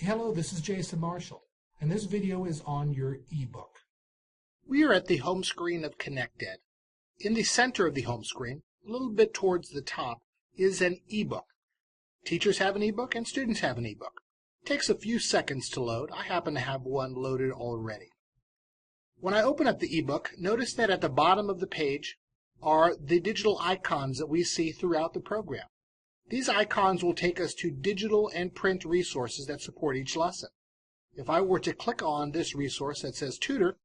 Hello, this is Jason Marshall, and this video is on your ebook. We are at the home screen of ConnectEd. In the center of the home screen, a little bit towards the top, is an ebook. Teachers have an ebook and students have an ebook. It takes a few seconds to load. I happen to have one loaded already. When I open up the ebook, notice that at the bottom of the page are the digital icons that we see throughout the program. These icons will take us to digital and print resources that support each lesson. If I were to click on this resource that says Tutor,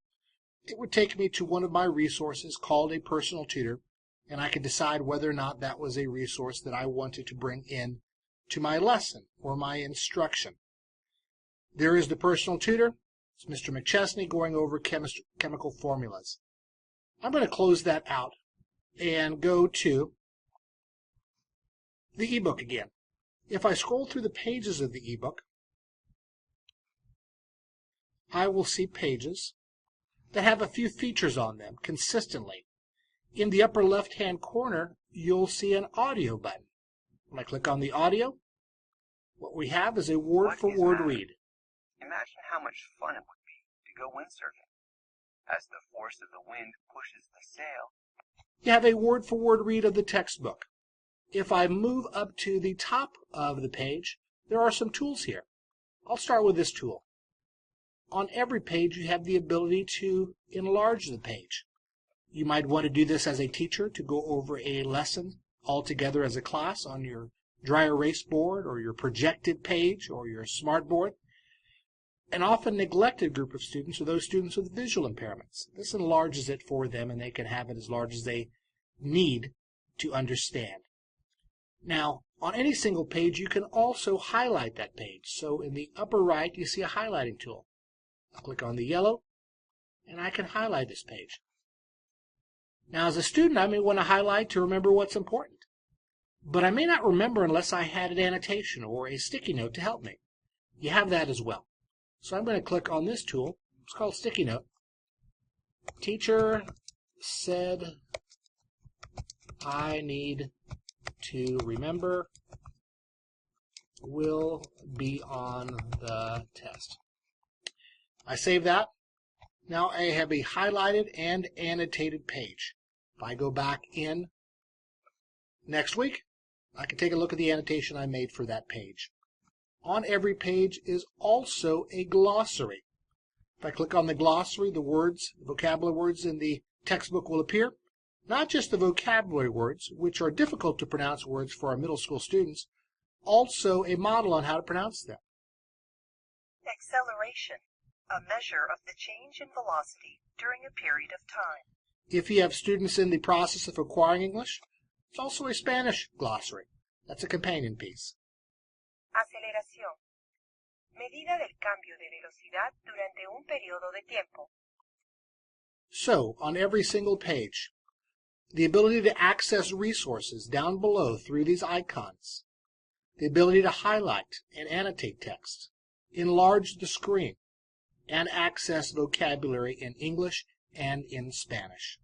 it would take me to one of my resources called a personal tutor, and I could decide whether or not that was a resource that I wanted to bring in to my lesson or my instruction. There is the personal tutor. It's Mr. McChesney going over chemical formulas. I'm going to close that out and go to the ebook again. If I scroll through the pages of the ebook, I will see pages that have a few features on them consistently. In the upper left-hand corner, you'll see an audio button. When I click on the audio, what we have is a word-for-word read. Imagine how much fun it would be to go windsurfing. As the force of the wind pushes the sail, you have a word-for-word read of the textbook. If I move up to the top of the page, there are some tools here. I'll start with this tool. On every page, you have the ability to enlarge the page. You might want to do this as a teacher to go over a lesson all together as a class on your dry erase board or your projected page or your smart board. An often neglected group of students are those students with visual impairments. This enlarges it for them, and they can have it as large as they need to understand. Now, on any single page, you can also highlight that page. So in the upper right, you see a highlighting tool. I'll click on the yellow, and I can highlight this page. Now, as a student, I may want to highlight to remember what's important. But I may not remember unless I had an annotation or a sticky note to help me. You have that as well. So I'm going to click on this tool. It's called Sticky Note. Teacher said I need to remember will be on the test. I save that. Now I have a highlighted and annotated page. If I go back in next week, I can take a look at the annotation I made for that page. On every page is also a glossary. If I click on the glossary, the words, the vocabulary words in the textbook will appear. Not just the vocabulary words, which are difficult to pronounce words for our middle school students, also a model on how to pronounce them. Acceleration, a measure of the change in velocity during a period of time. If you have students in the process of acquiring English, it's also a Spanish glossary. That's a companion piece. Aceleración, medida del cambio de velocidad durante un periodo de tiempo. So, on every single page, the ability to access resources down below through these icons, the ability to highlight and annotate text, enlarge the screen, and access vocabulary in English and in Spanish.